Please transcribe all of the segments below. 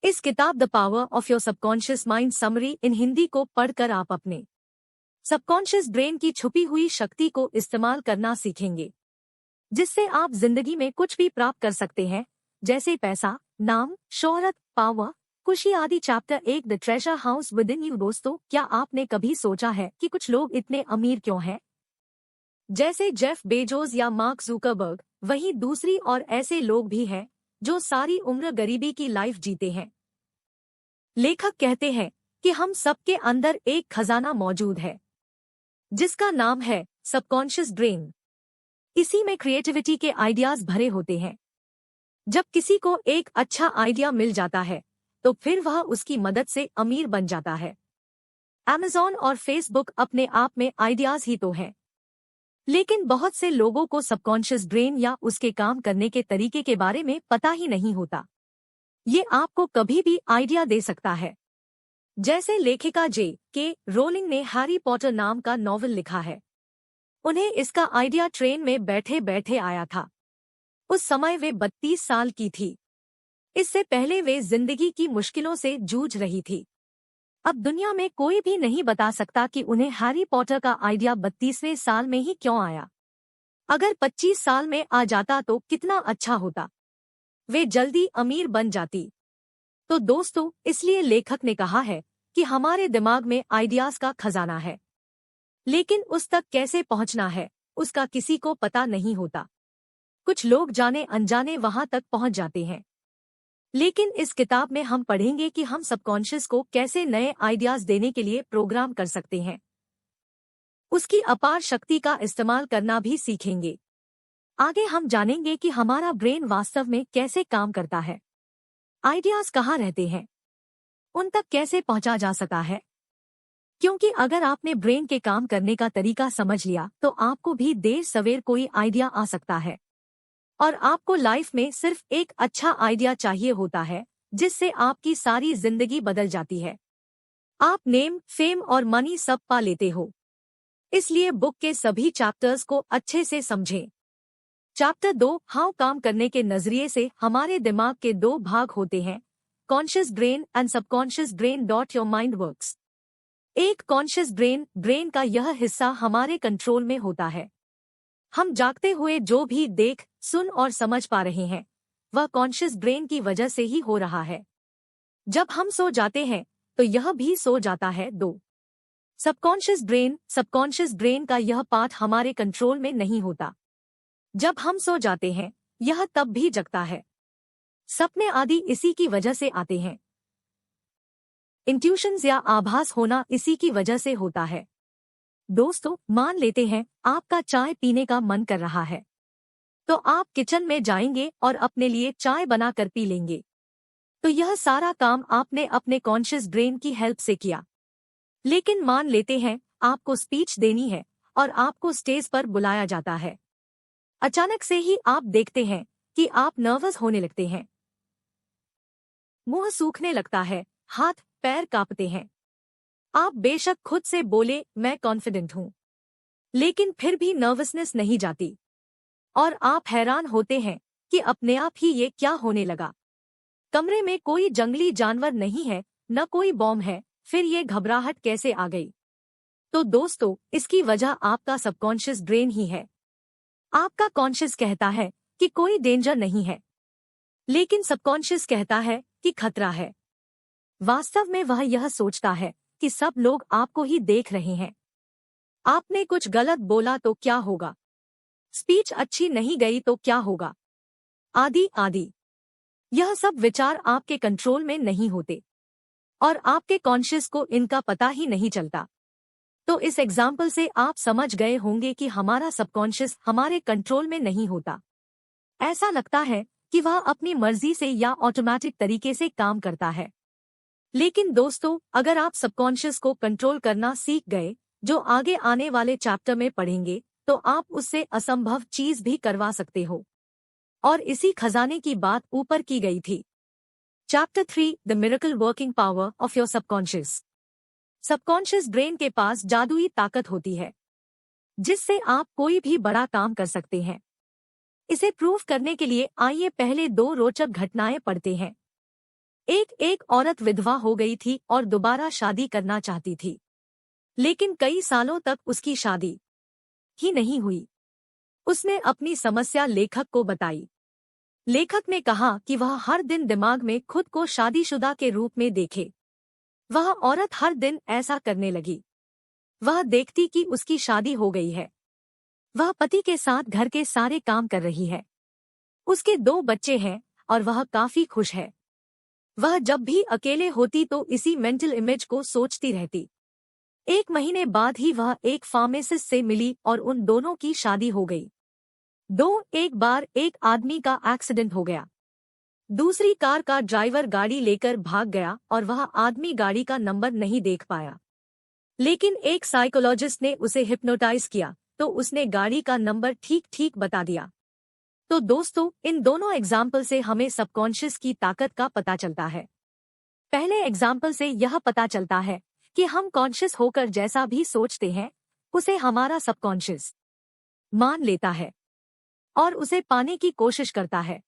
इस किताब the power of your subconscious mind summary इन हिंदी को पढ़कर आप अपने सबकॉन्शियस ब्रेन की छुपी हुई शक्ति को इस्तेमाल करना सीखेंगे, जिससे आप जिंदगी में कुछ भी प्राप्त कर सकते हैं, जैसे पैसा, नाम, शोहरत, पावर, खुशी आदि। Chapter 1 the treasure house with in you. दोस्तों, क्या आपने कभी सोचा है कि कुछ लोग इतने अमीर क्यों हैं? जैसे जेफ बेजोस या मार्क जुकरबर्ग, वहीं दूसरी और ऐसे लोग भी हैं जो सारी उम्र गरीबी की लाइफ जीते हैं। लेखक कहते हैं कि हम सबके अंदर एक खजाना मौजूद है, जिसका नाम है सबकॉन्शियस ब्रेन। इसी में क्रिएटिविटी के आइडियाज भरे होते हैं। जब किसी को एक अच्छा आइडिया मिल जाता है तो फिर वह उसकी मदद से अमीर बन जाता है। Amazon और फेसबुक अपने आप में आइडियाज ही तो हैं, लेकिन बहुत से लोगों को सबकॉन्शियस ब्रेन या उसके काम करने के तरीके के बारे में पता ही नहीं होता। ये आपको कभी भी आइडिया दे सकता है। जैसे लेखिका J.K. रोलिंग ने हैरी पॉटर नाम का नॉवल लिखा है। उन्हें इसका आइडिया ट्रेन में बैठे बैठे आया था। उस समय वे 32 साल की थी। इससे पहले वे जिंदगी की मुश्किलों से जूझ रही थी। अब दुनिया में कोई भी नहीं बता सकता कि उन्हें हैरी पॉटर का आइडिया 32वें साल में ही क्यों आया। अगर 25 साल में आ जाता तो कितना अच्छा होता, वे जल्दी अमीर बन जाती। तो दोस्तों, इसलिए लेखक ने कहा है कि हमारे दिमाग में आइडियाज का खजाना है, लेकिन उस तक कैसे पहुंचना है उसका किसी को पता नहीं होता। कुछ लोग जाने अनजाने वहां तक पहुंच जाते हैं, लेकिन इस किताब में हम पढ़ेंगे कि हम सबकॉन्शियस को कैसे नए आइडियाज देने के लिए प्रोग्राम कर सकते हैं। उसकी अपार शक्ति का इस्तेमाल करना भी सीखेंगे। आगे हम जानेंगे कि हमारा ब्रेन वास्तव में कैसे काम करता है, आइडियाज कहाँ रहते हैं, उन तक कैसे पहुंचा जा सकता है। क्योंकि अगर आपने ब्रेन के काम करने का तरीका समझ लिया तो आपको भी देर सवेर कोई आइडिया आ सकता है। और आपको लाइफ में सिर्फ एक अच्छा आइडिया चाहिए होता है, जिससे आपकी सारी जिंदगी बदल जाती है। आप नेम, फेम और मनी सब पा लेते हो। इसलिए बुक के सभी चैप्टर्स को अच्छे से समझें। चैप्टर 2 हाउ काम करने के नजरिए से हमारे दिमाग के 2 भाग होते हैं, conscious brain and subconscious brain. Your mind works. एक कॉन्शियस ब्रेन का यह हिस्सा हमारे कंट्रोल में होता है। हम जागते हुए जो भी देख, सुन और समझ पा रहे हैं, वह कॉन्शियस ब्रेन की वजह से ही हो रहा है। जब हम सो जाते हैं तो यह भी सो जाता है। 2 सबकॉन्शियस ब्रेन का यह पार्ट हमारे कंट्रोल में नहीं होता। जब हम सो जाते हैं यह तब भी जगता है। सपने आदि इसी की वजह से आते हैं। इंट्यूशंस या आभास होना इसी की वजह से होता है। दोस्तों, मान लेते हैं आपका चाय पीने का मन कर रहा है, तो आप किचन में जाएंगे और अपने लिए चाय बनाकर पी लेंगे। तो यह सारा काम आपने अपने कॉन्शियस ब्रेन की हेल्प से किया। लेकिन मान लेते हैं आपको स्पीच देनी है और आपको स्टेज पर बुलाया जाता है। अचानक से ही आप देखते हैं कि आप नर्वस होने लगते हैं, मुंह सूखने लगता है, हाथ पैर कांपते हैं। आप बेशक खुद से बोले मैं कॉन्फिडेंट हूं, लेकिन फिर भी नर्वसनेस नहीं जाती और आप हैरान होते हैं कि अपने आप ही ये क्या होने लगा। कमरे में कोई जंगली जानवर नहीं है, न कोई बॉम्ब है, फिर ये घबराहट कैसे आ गई? तो दोस्तों, इसकी वजह आपका सबकॉन्शियस ब्रेन ही है। आपका कॉन्शियस कहता है कि कोई डेंजर नहीं है, लेकिन सबकॉन्शियस कहता है कि खतरा है। वास्तव में वह यह सोचता है कि सब लोग आपको ही देख रहे हैं। आपने कुछ गलत बोला तो क्या होगा? स्पीच अच्छी नहीं गई तो क्या होगा? आदि आदि। यह सब विचार आपके कंट्रोल में नहीं होते और आपके कॉन्शियस को इनका पता ही नहीं चलता। तो इस एग्जाम्पल से आप समझ गए होंगे कि हमारा सबकॉन्शियस हमारे कंट्रोल में नहीं होता। ऐसा लगता है कि वह अपनी मर्जी से या ऑटोमेटिक तरीके से काम करता है। लेकिन दोस्तों, अगर आप सबकॉन्शियस को कंट्रोल करना सीख गए, जो आगे आने वाले चैप्टर में पढ़ेंगे, तो आप उससे असंभव चीज भी करवा सकते हो। और इसी खजाने की बात ऊपर की गई थी। Chapter 3 the miracle working power of your subconscious. Subconscious brain के पास जादुई ताकत होती है, जिससे आप कोई भी बड़ा काम कर सकते हैं। इसे प्रूव करने के लिए आइए पहले 2 रोचक घटनाएं पढ़ते हैं। एक एक औरत विधवा हो गई थी और दोबारा शादी करना चाहती थी, लेकिन कई सालों तक उसकी शादी ही नहीं हुई। उसने अपनी समस्या लेखक को बताई। लेखक ने कहा कि वह हर दिन दिमाग में खुद को शादीशुदा के रूप में देखे। वह औरत हर दिन ऐसा करने लगी। वह देखती कि उसकी शादी हो गई है, वह पति के साथ घर के सारे काम कर रही है, उसके 2 बच्चे हैं और वह काफी खुश है। वह जब भी अकेले होती तो इसी मेंटल इमेज को सोचती रहती। 1 महीने बाद ही वह एक फार्मासिस्ट से मिली और उन दोनों की शादी हो गई। एक बार एक आदमी का एक्सीडेंट हो गया। दूसरी कार का ड्राइवर गाड़ी लेकर भाग गया और वह आदमी गाड़ी का नंबर नहीं देख पाया, लेकिन एक साइकोलॉजिस्ट ने उसे हिप्नोटाइज किया तो उसने गाड़ी का नंबर ठीक ठीक बता दिया। तो दोस्तों, इन दोनों एग्जाम्पल से हमें सबकॉन्शियस की ताकत का पता चलता है। पहले एग्जाम्पल से यह पता चलता है कि हम कॉन्शियस होकर जैसा भी सोचते हैं उसे हमारा सबकॉन्शियस मान लेता है और उसे पाने की कोशिश करता है।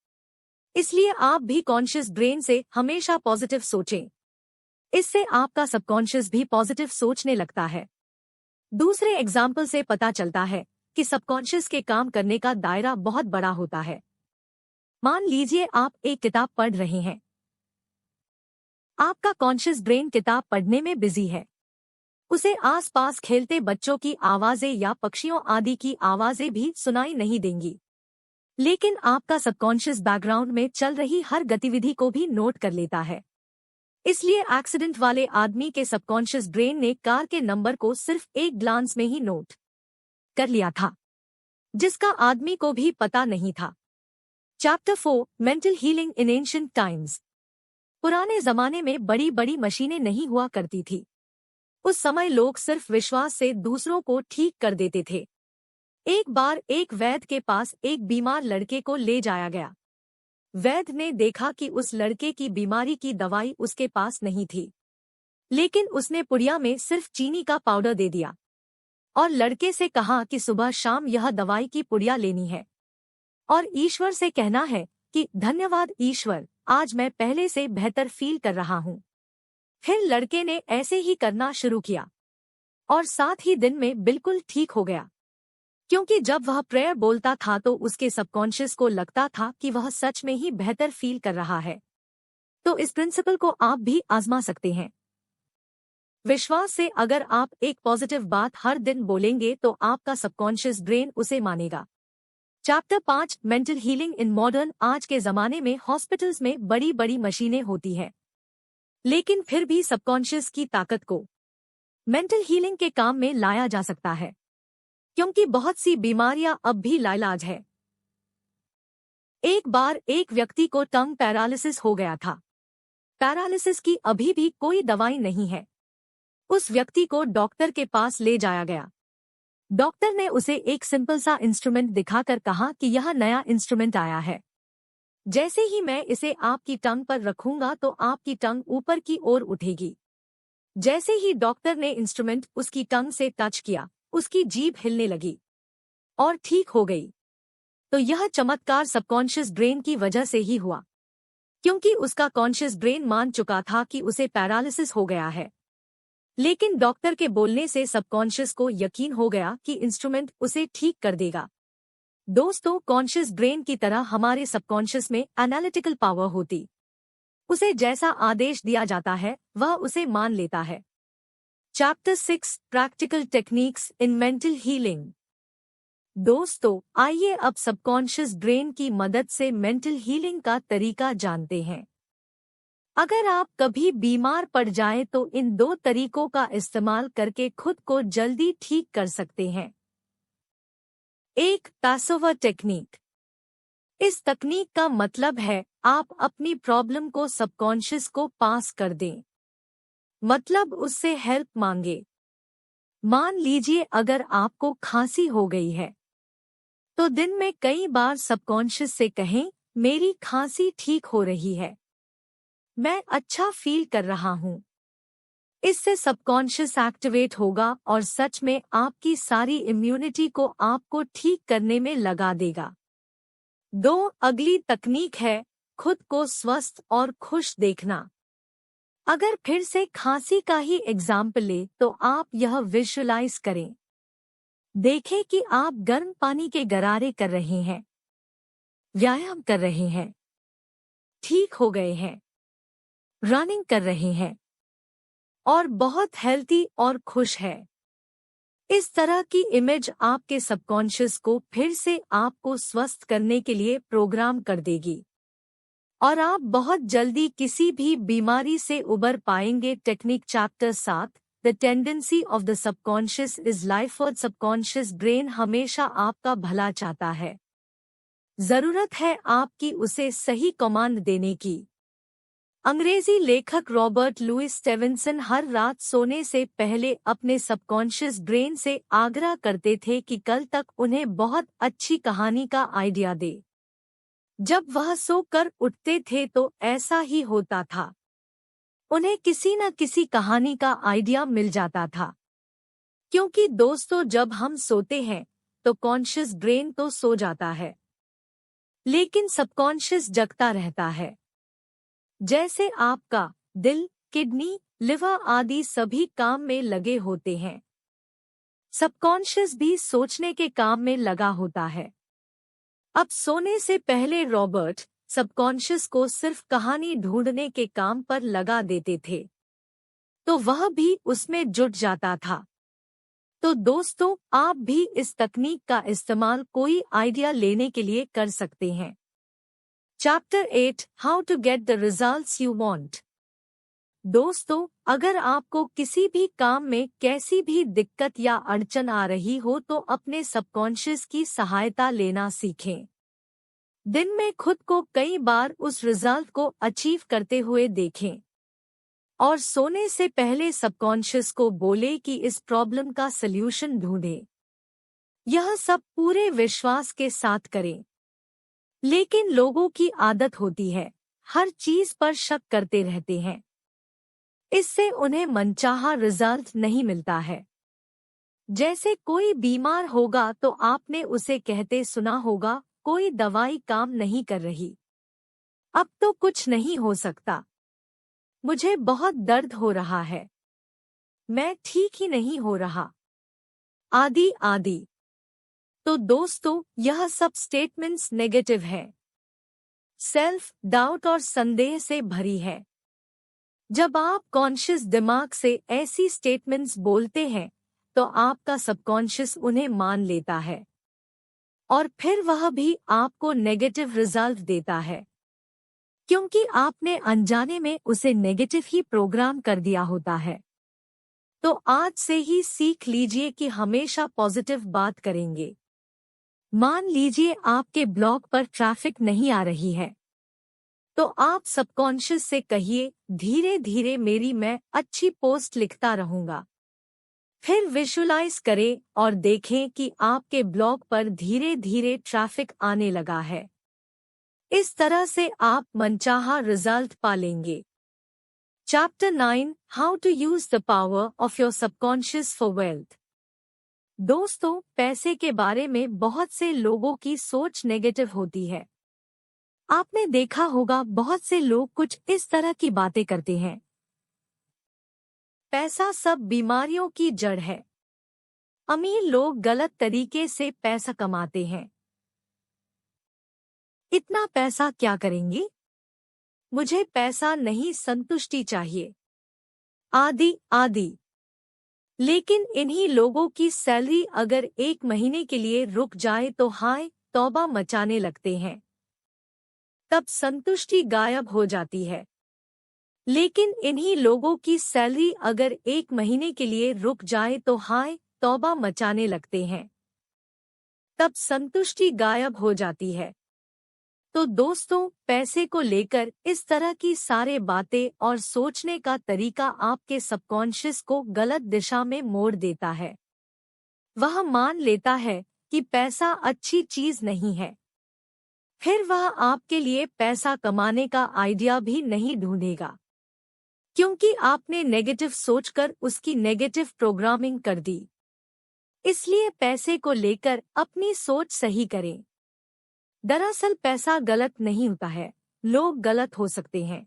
इसलिए आप भी कॉन्शियस ब्रेन से हमेशा पॉजिटिव सोचें। इससे आपका सबकॉन्शियस भी पॉजिटिव सोचने लगता है। दूसरे एग्जाम्पल से पता चलता है कि सबकॉन्शियस के काम करने का दायरा बहुत बड़ा होता है। मान लीजिए आप एक किताब पढ़ रहे हैं। आपका कॉन्शियस ब्रेन किताब पढ़ने में बिजी है। उसे आसपास खेलते बच्चों की आवाजें या पक्षियों आदि की आवाजें भी सुनाई नहीं देंगी, लेकिन आपका सबकॉन्शियस बैकग्राउंड में चल रही हर गतिविधि को भी नोट कर लेता है। इसलिए एक्सीडेंट वाले आदमी के सबकॉन्शियस ब्रेन ने कार के नंबर को सिर्फ एक ग्लांस में ही नोट कर लिया था, जिसका आदमी को भी पता नहीं था। Chapter 4 mental healing in ancient times. पुराने जमाने में बड़ी बड़ी मशीनें नहीं हुआ करती थी। उस समय लोग सिर्फ विश्वास से दूसरों को ठीक कर देते थे। एक बार एक वैद्य के पास एक बीमार लड़के को ले जाया गया। वैद्य ने देखा कि उस लड़के की बीमारी की दवाई उसके पास नहीं थी, लेकिन उसने पुड़िया में सिर्फ चीनी का पाउडर दे दिया और लड़के से कहा कि सुबह शाम यह दवाई की पुड़िया लेनी है और ईश्वर से कहना है कि धन्यवाद ईश्वर, आज मैं पहले से बेहतर फील कर रहा हूँ। फिर लड़के ने ऐसे ही करना शुरू किया और साथ ही दिन में बिल्कुल ठीक हो गया, क्योंकि जब वह प्रेयर बोलता था तो उसके सबकॉन्शियस को लगता था कि वह सच में ही बेहतर फील कर रहा है। तो इस प्रिंसिपल को आप भी आजमा सकते हैं। विश्वास से अगर आप एक पॉजिटिव बात हर दिन बोलेंगे तो आपका सबकॉन्शियस ब्रेन उसे मानेगा। Chapter 5 mental healing in modern. आज के जमाने में हॉस्पिटल्स में बड़ी बड़ी मशीनें होती हैं, लेकिन फिर भी सबकॉन्शियस की ताकत को मेंटल हीलिंग के काम में लाया जा सकता है, क्योंकि बहुत सी बीमारियां अब भी लाइलाज है। एक बार एक व्यक्ति को टंग पैरालिसिस हो गया था। पैरालिसिस की अभी भी कोई दवाई नहीं है। उस व्यक्ति को डॉक्टर के पास ले जाया गया। डॉक्टर ने उसे एक सिंपल सा इंस्ट्रूमेंट दिखाकर कहा कि यह नया इंस्ट्रूमेंट आया है। जैसे ही मैं इसे आपकी टंग पर रखूंगा तो आपकी टंग ऊपर की ओर उठेगी। जैसे ही डॉक्टर ने इंस्ट्रूमेंट उसकी टंग से टच किया, उसकी जीभ हिलने लगी और ठीक हो गई। तो यह चमत्कार सबकॉन्शियस ब्रेन की वजह से ही हुआ, क्योंकि उसका कॉन्शियस ब्रेन मान चुका था कि उसे पैरालिसिस हो गया है। लेकिन डॉक्टर के बोलने से सबकॉन्शियस को यकीन हो गया कि इंस्ट्रूमेंट उसे ठीक कर देगा। दोस्तों, कॉन्शियस ब्रेन की तरह हमारे सबकॉन्शियस में एनालिटिकल पावर होती। उसे जैसा आदेश दिया जाता है वह उसे मान लेता है। Chapter 6 practical techniques in mental healing. दोस्तों, आइए अब सबकॉन्शियस ब्रेन की मदद से मेंटल हीलिंग का तरीका जानते हैं। अगर आप कभी बीमार पड़ जाएं तो इन 2 तरीकों का इस्तेमाल करके खुद को जल्दी ठीक कर सकते हैं। 1. पैसोवर टेक्निक। इस तकनीक का मतलब है आप अपनी प्रॉब्लम को सबकॉन्शियस को पास कर दें, मतलब उससे हेल्प मांगे। मान लीजिए अगर आपको खांसी हो गई है तो दिन में कई बार सबकॉन्शियस से कहें, मेरी खांसी ठीक हो रही है, मैं अच्छा फील कर रहा हूँ। इससे सबकॉन्शियस एक्टिवेट होगा और सच में आपकी सारी इम्यूनिटी को आपको ठीक करने में लगा देगा। 2. अगली तकनीक है खुद को स्वस्थ और खुश देखना। अगर फिर से खांसी का ही एग्जाम्पल ले तो आप यह विजुअलाइज करें। देखें कि आप गर्म पानी के गरारे कर रहे हैं, व्यायाम कर रहे हैं, ठीक हो गए हैं, रनिंग कर रहे हैं और बहुत हेल्दी और खुश है। इस तरह की इमेज आपके सबकॉन्शियस को फिर से आपको स्वस्थ करने के लिए प्रोग्राम कर देगी और आप बहुत जल्दी किसी भी बीमारी से उबर पाएंगे। Technique chapter 7, the tendency of the subconscious is life. और सबकॉन्शियस ब्रेन हमेशा आपका भला चाहता है। जरूरत है आपकी उसे सही कमांड देने की। अंग्रेजी लेखक रॉबर्ट लुइस स्टीवेंसन हर रात सोने से पहले अपने सबकॉन्शियस ब्रेन से आग्रह करते थे कि कल तक उन्हें बहुत अच्छी कहानी का आइडिया दे। जब वह सोकर उठते थे तो ऐसा ही होता था, उन्हें किसी न किसी कहानी का आइडिया मिल जाता था। क्योंकि दोस्तों, जब हम सोते हैं तो कॉन्शियस ब्रेन तो सो जाता है, लेकिन सबकॉन्शियस जगता रहता है। जैसे आपका दिल, किडनी, लिवर आदि सभी काम में लगे होते हैं, सबकॉन्शियस भी सोचने के काम में लगा होता है। अब सोने से पहले रॉबर्ट सबकॉन्शियस को सिर्फ कहानी ढूंढने के काम पर लगा देते थे, तो वह भी उसमें जुट जाता था। तो दोस्तों, आप भी इस तकनीक का इस्तेमाल कोई आइडिया लेने के लिए कर सकते हैं। Chapter 8, how to get the results you want. दोस्तों, अगर आपको किसी भी काम में कैसी भी दिक्कत या अड़चन आ रही हो तो अपने सबकॉन्शियस की सहायता लेना सीखें। दिन में खुद को कई बार उस रिजल्ट को अचीव करते हुए देखें और सोने से पहले सबकॉन्शियस को बोले कि इस प्रॉब्लम का सल्यूशन ढूंढे। यह सब पूरे विश्वास के साथ करें। लेकिन लोगों की आदत होती है, हर चीज पर शक करते रहते हैं। इससे उन्हें मनचाहा रिजल्ट नहीं मिलता है। जैसे कोई बीमार होगा तो आपने उसे कहते सुना होगा, कोई दवाई काम नहीं कर रही, अब तो कुछ नहीं हो सकता, मुझे बहुत दर्द हो रहा है, मैं ठीक ही नहीं हो रहा, आदि आदि। तो दोस्तों, यह सब स्टेटमेंट्स नेगेटिव है, सेल्फ डाउट और संदेह से भरी है। जब आप कॉन्शियस दिमाग से ऐसी स्टेटमेंट्स बोलते हैं तो आपका सबकॉन्शियस उन्हें मान लेता है और फिर वह भी आपको नेगेटिव रिजल्ट देता है, क्योंकि आपने अनजाने में उसे नेगेटिव ही प्रोग्राम कर दिया होता है। तो आज से ही सीख लीजिए कि हमेशा पॉजिटिव बात करेंगे। मान लीजिए आपके ब्लॉग पर ट्रैफिक नहीं आ रही है, तो आप सबकॉन्शियस से कहिए, धीरे धीरे मैं अच्छी पोस्ट लिखता रहूंगा। फिर विजुअलाइज करें और देखें कि आपके ब्लॉग पर धीरे धीरे ट्रैफिक आने लगा है। इस तरह से आप मनचाहा रिजल्ट पा लेंगे। Chapter 9, how to use the power of your subconscious for wealth. दोस्तों, पैसे के बारे में बहुत से लोगों की सोच नेगेटिव होती है। आपने देखा होगा, बहुत से लोग कुछ इस तरह की बातें करते हैं, पैसा सब बीमारियों की जड़ है, अमीर लोग गलत तरीके से पैसा कमाते हैं, इतना पैसा क्या करेंगे, मुझे पैसा नहीं संतुष्टि चाहिए, आदि आदि। लेकिन इन्हीं लोगों की सैलरी अगर 1 महीने के लिए रुक जाए तो हाय तौबा मचाने लगते हैं, तब संतुष्टि गायब हो जाती है। लेकिन इन्हीं लोगों की सैलरी अगर 1 महीने के लिए रुक जाए तो हाय तौबा मचाने लगते हैं, तब संतुष्टि गायब हो जाती है। तो दोस्तों, पैसे को लेकर इस तरह की सारे बातें और सोचने का तरीका आपके सबकॉन्शियस को गलत दिशा में मोड़ देता है। वह मान लेता है कि पैसा अच्छी चीज नहीं है, फिर वह आपके लिए पैसा कमाने का आइडिया भी नहीं ढूंढेगा, क्योंकि आपने नेगेटिव सोचकर उसकी नेगेटिव प्रोग्रामिंग कर दी। इसलिए पैसे को लेकर अपनी सोच सही करें। दरअसल पैसा गलत नहीं होता है, लोग गलत हो सकते हैं।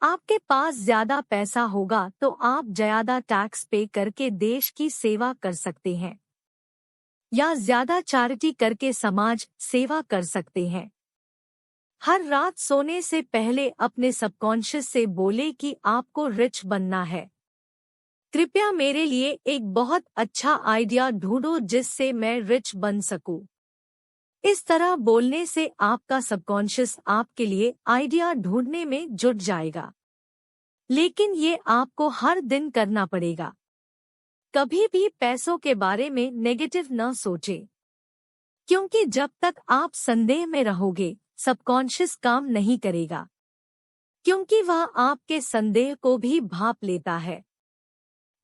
आपके पास ज्यादा पैसा होगा तो आप ज्यादा टैक्स पे करके देश की सेवा कर सकते हैं या ज्यादा चैरिटी करके समाज सेवा कर सकते हैं। हर रात सोने से पहले अपने सबकॉन्शियस से बोले कि आपको रिच बनना है। कृपया मेरे लिए एक बहुत अच्छा आइडिया ढूंढो जिससे मैं रिच बन सकूं। इस तरह बोलने से आपका सबकॉन्शियस आपके लिए आइडिया ढूंढने में जुट जाएगा। लेकिन ये आपको हर दिन करना पड़ेगा। कभी भी पैसों के बारे में नेगेटिव न सोचें, क्योंकि जब तक आप संदेह में रहोगे सबकॉन्शियस काम नहीं करेगा, क्योंकि वह आपके संदेह को भी भांप लेता है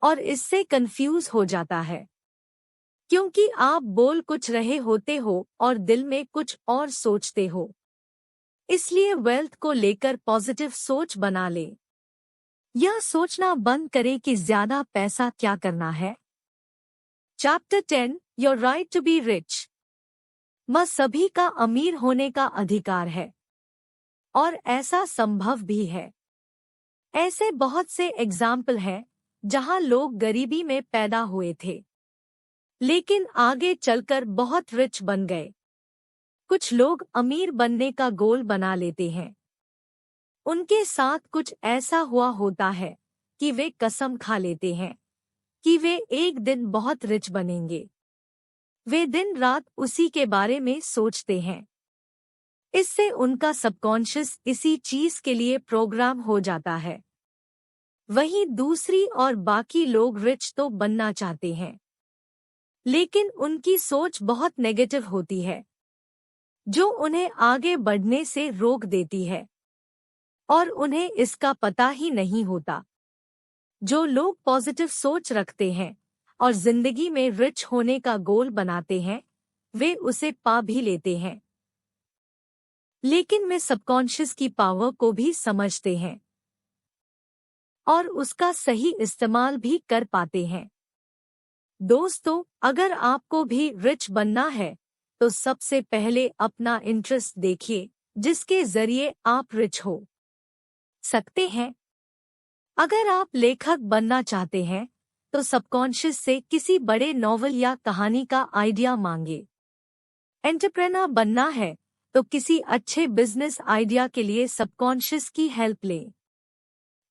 और इससे कंफ्यूज हो जाता है, क्योंकि आप बोल कुछ रहे होते हो और दिल में कुछ और सोचते हो। इसलिए वेल्थ को लेकर पॉजिटिव सोच बना ले। यह सोचना बंद करें कि ज्यादा पैसा क्या करना है। Chapter 10 your right to be rich. सभी का अमीर होने का अधिकार है और ऐसा संभव भी है। ऐसे बहुत से एग्जाम्पल हैं जहां लोग गरीबी में पैदा हुए थे लेकिन आगे चलकर बहुत रिच बन गए। कुछ लोग अमीर बनने का गोल बना लेते हैं। उनके साथ कुछ ऐसा हुआ होता है कि वे कसम खा लेते हैं कि वे एक दिन बहुत रिच बनेंगे। वे दिन रात उसी के बारे में सोचते हैं। इससे उनका सबकॉन्शियस इसी चीज के लिए प्रोग्राम हो जाता है। वहीं दूसरी और बाकी लोग रिच तो बनना चाहते हैं, लेकिन उनकी सोच बहुत नेगेटिव होती है, जो उन्हें आगे बढ़ने से रोक देती है और उन्हें इसका पता ही नहीं होता। जो लोग पॉजिटिव सोच रखते हैं और जिंदगी में रिच होने का गोल बनाते हैं, वे उसे पा भी लेते हैं। लेकिन वे सबकॉन्शियस की पावर को भी समझते हैं और उसका सही इस्तेमाल भी कर पाते हैं। दोस्तों, अगर आपको भी रिच बनना है तो सबसे पहले अपना इंटरेस्ट देखिए जिसके जरिए आप रिच हो सकते हैं। अगर आप लेखक बनना चाहते हैं तो सबकॉन्शियस से किसी बड़े नॉवल या कहानी का आइडिया मांगे। एंटरप्रेन्योर बनना है तो किसी अच्छे बिजनेस आइडिया के लिए सबकॉन्शियस की हेल्प लें।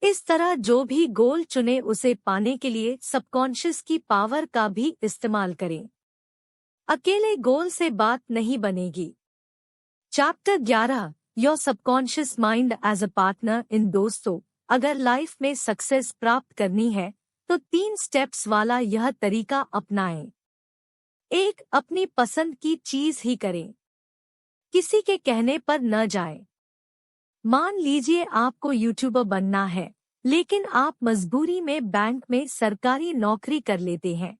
इस तरह जो भी गोल चुने उसे पाने के लिए सबकॉन्शियस की पावर का भी इस्तेमाल करें। अकेले गोल से बात नहीं बनेगी। Chapter 11 your subconscious mind as a partner in. दोस्तों, अगर लाइफ में सक्सेस प्राप्त करनी है तो 3 स्टेप्स वाला यह तरीका अपनाएं। 1. अपनी पसंद की चीज ही करें। किसी के कहने पर न जाएं। मान लीजिए आपको यूट्यूबर बनना है, लेकिन आप मजबूरी में बैंक में सरकारी नौकरी कर लेते हैं,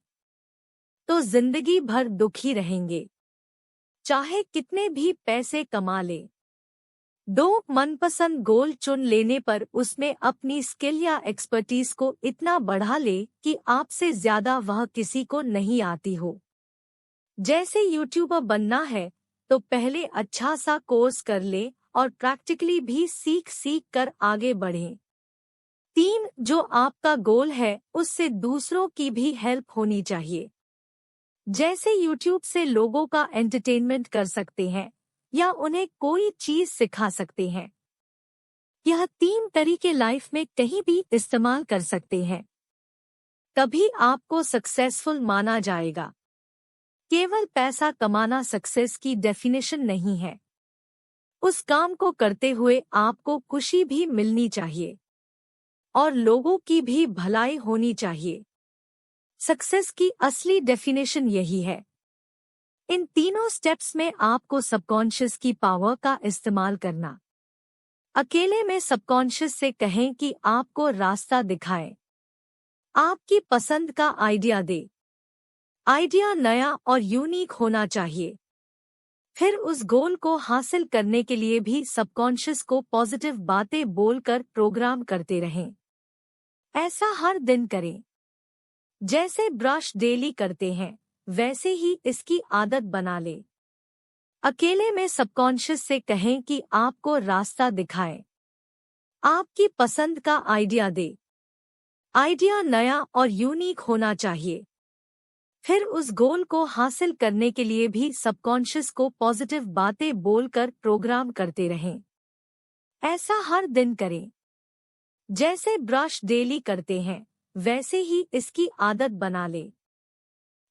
तो जिंदगी भर दुखी रहेंगे, चाहे कितने भी पैसे कमा ले। 2. मनपसंद गोल चुन लेने पर उसमें अपनी स्किल या एक्सपर्टीज को इतना बढ़ा ले कि आपसे ज्यादा वह किसी को नहीं आती हो। जैसे यूट्यूबर बनना है तो पहले अच्छा सा कोर्स कर ले और प्रैक्टिकली भी सीख कर आगे बढ़ें। 3. जो आपका गोल है उससे दूसरों की भी हेल्प होनी चाहिए। जैसे यूट्यूब से लोगों का एंटरटेनमेंट कर सकते हैं या उन्हें कोई चीज सिखा सकते हैं। यह 3 तरीके लाइफ में कहीं भी इस्तेमाल कर सकते हैं। तभी आपको सक्सेसफुल माना जाएगा। केवल पैसा कमाना सक्सेस की डेफिनेशन नहीं है। उस काम को करते हुए आपको खुशी भी मिलनी चाहिए और लोगों की भी भलाई होनी चाहिए। सक्सेस की असली डेफिनेशन यही है। इन तीनों स्टेप्स में आपको सबकॉन्शियस की पावर का इस्तेमाल करना। अकेले में सबकॉन्शियस से कहें कि आपको रास्ता दिखाए, आपकी पसंद का आइडिया दे। आइडिया नया और यूनिक होना चाहिए। फिर उस गोल को हासिल करने के लिए भी सबकॉन्शियस को पॉजिटिव बातें बोलकर प्रोग्राम करते रहें। ऐसा हर दिन करें। जैसे ब्रश डेली करते हैं, वैसे ही इसकी आदत बना ले। अकेले में सबकॉन्शियस से कहें कि आपको रास्ता दिखाए, आपकी पसंद का आइडिया दे। आइडिया नया और यूनिक होना चाहिए। फिर उस गोल को हासिल करने के लिए भी सबकॉन्शियस को पॉजिटिव बातें बोलकर प्रोग्राम करते रहें। ऐसा हर दिन करें। जैसे ब्रश डेली करते हैं, वैसे ही इसकी आदत बना ले।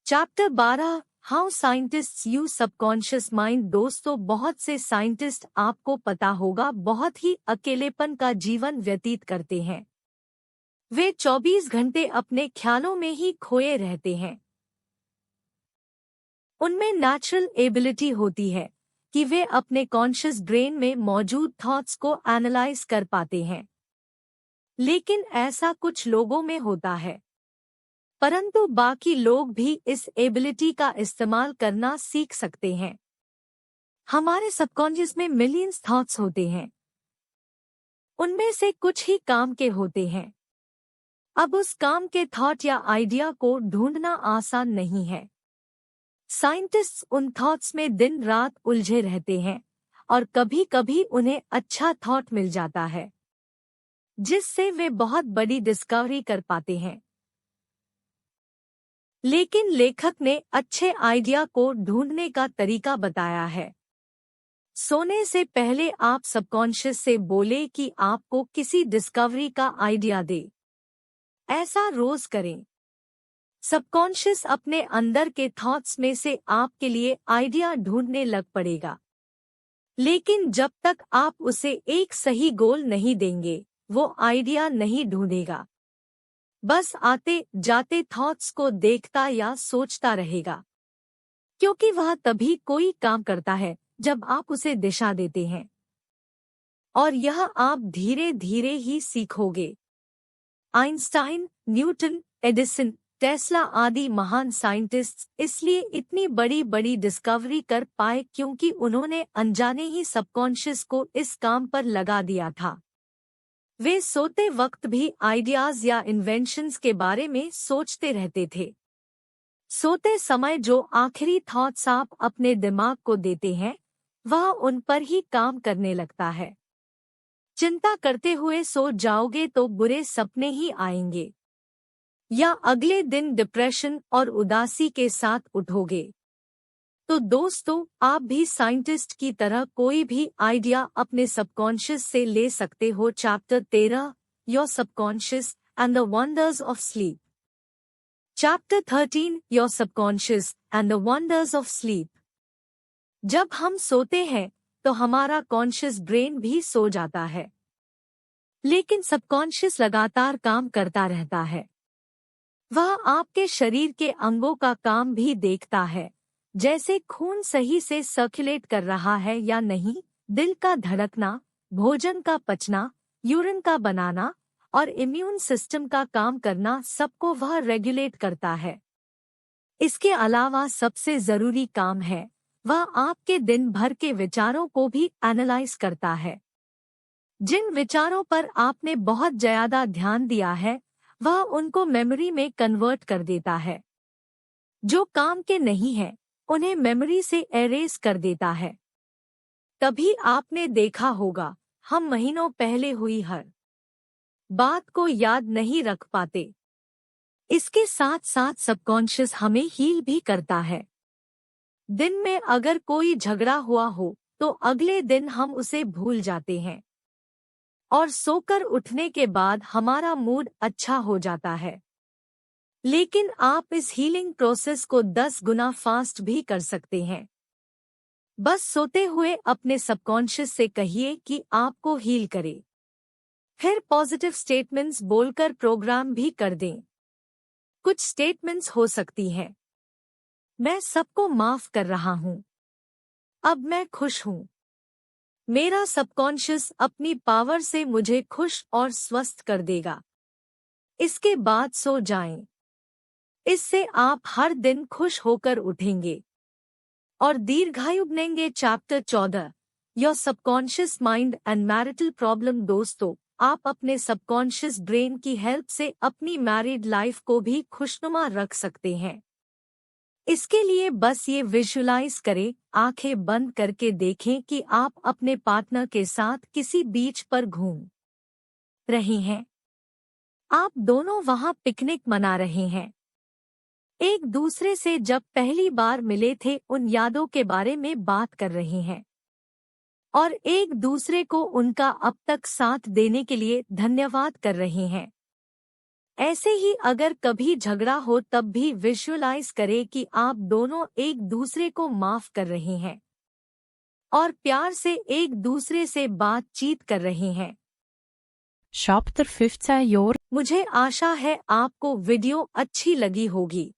Chapter 12 how scientists use subconscious mind. दोस्तों, बहुत से साइंटिस्ट, आपको पता होगा, बहुत ही अकेलेपन का जीवन व्यतीत करते हैं। वे 24 घंटे अपने ख्यालों में ही खोए रहते हैं। उनमें नेचुरल एबिलिटी होती है कि वे अपने कॉन्शियस ब्रेन में मौजूद थॉट्स को एनालाइज कर पाते हैं। लेकिन ऐसा कुछ लोगों में होता है, परंतु बाकी लोग भी इस एबिलिटी का इस्तेमाल करना सीख सकते हैं। हमारे सबकॉन्शियस में मिलियंस थॉट्स होते हैं। उनमें से कुछ ही काम के होते हैं। अब उस काम के थॉट या आइडिया को ढूंढना आसान नहीं है। साइंटिस्ट्स उन थॉट्स में दिन रात उलझे रहते हैं और कभी कभी उन्हें अच्छा थॉट मिल जाता है, जिससे वे बहुत बड़ी डिस्कवरी कर पाते हैं। लेकिन लेखक ने अच्छे आइडिया को ढूंढने का तरीका बताया है। सोने से पहले आप सबकॉन्शियस से बोले कि आपको किसी डिस्कवरी का आइडिया दे। ऐसा रोज करें। सबकॉन्शियस अपने अंदर के थॉट्स में से आपके लिए आइडिया ढूंढने लग पड़ेगा। लेकिन जब तक आप उसे एक सही गोल नहीं देंगे, वो आइडिया नहीं ढूंढेगा। बस आते जाते थॉट्स को देखता या सोचता रहेगा, क्योंकि वह तभी कोई काम करता है जब आप उसे दिशा देते हैं। और यह आप धीरे धीरे ही सीखोगे। आइंस्टाइन, न्यूटन, एडिसन, टेस्ला आदि महान साइंटिस्ट्स इसलिए इतनी बड़ी बड़ी डिस्कवरी कर पाए क्योंकि उन्होंने अनजाने ही सबकॉन्शियस को इस काम पर लगा दिया था। वे सोते वक्त भी आइडियाज या इन्वेंशंस के बारे में सोचते रहते थे। सोते समय जो आखिरी थॉट्स आप अपने दिमाग को देते हैं, वह उन पर ही काम करने लगता है। चिंता करते हुए सो जाओगे तो बुरे सपने ही आएंगे, या अगले दिन डिप्रेशन और उदासी के साथ उठोगे। तो दोस्तों, आप भी साइंटिस्ट की तरह कोई भी आइडिया अपने सबकॉन्शियस से ले सकते हो। Chapter 13 your subconscious and the wonders of sleep. Chapter 13 your subconscious and the wonders of sleep. जब हम सोते हैं तो हमारा कॉन्शियस ब्रेन भी सो जाता है, लेकिन सबकॉन्शियस लगातार काम करता रहता है। वह आपके शरीर के अंगों का काम भी देखता है, जैसे खून सही से सर्कुलेट कर रहा है या नहीं, दिल का धड़कना, भोजन का पचना, यूरिन का बनाना और इम्यून सिस्टम का काम करना, सबको वह रेगुलेट करता है। इसके अलावा सबसे जरूरी काम है, वह आपके दिन भर के विचारों को भी एनालाइज करता है। जिन विचारों पर आपने बहुत ज्यादा ध्यान दिया है, वह उनको मेमोरी में कन्वर्ट कर देता है। जो काम के नहीं है, उन्हें मेमोरी से एरेज कर देता है। तभी आपने देखा होगा, हम महीनों पहले हुई हर बात को याद नहीं रख पाते। इसके साथ साथ सबकॉन्शियस हमें हील भी करता है। दिन में अगर कोई झगड़ा हुआ हो तो अगले दिन हम उसे भूल जाते हैं और सोकर उठने के बाद हमारा मूड अच्छा हो जाता है। लेकिन आप इस हीलिंग प्रोसेस को 10 गुना फास्ट भी कर सकते हैं। बस सोते हुए अपने सबकॉन्शियस से कहिए कि आपको हील करे। फिर पॉजिटिव स्टेटमेंट्स बोलकर प्रोग्राम भी कर दें। कुछ स्टेटमेंट्स हो सकती हैं, मैं सबको माफ कर रहा हूँ, अब मैं खुश हूँ। मेरा सबकॉन्शियस अपनी पावर से मुझे खुश और स्वस्थ कर देगा। इसके बाद सो जाएं। इससे आप हर दिन खुश होकर उठेंगे और दीर्घायु बनेंगे। Chapter 14 your subconscious mind and marital problem. दोस्तों, आप अपने सबकॉन्शियस ब्रेन की हेल्प से अपनी मैरिड लाइफ को भी खुशनुमा रख सकते हैं। इसके लिए बस ये विजुलाइज करें, आंखें बंद करके देखें कि आप अपने पार्टनर के साथ किसी बीच पर घूम रही हैं। आप दोनों वहां पिकनिक मना रहे हैं। एक दूसरे से जब पहली बार मिले थे उन यादों के बारे में बात कर रही हैं और एक दूसरे को उनका अब तक साथ देने के लिए धन्यवाद कर रही हैं। ऐसे ही अगर कभी झगड़ा हो तब भी विजुअलाइज करें कि आप दोनों एक दूसरे को माफ कर रही हैं और प्यार से एक दूसरे से बातचीत कर रही हैं। Chapter 15 Jor मुझे आशा है आपको वीडियो अच्छी लगी होगी।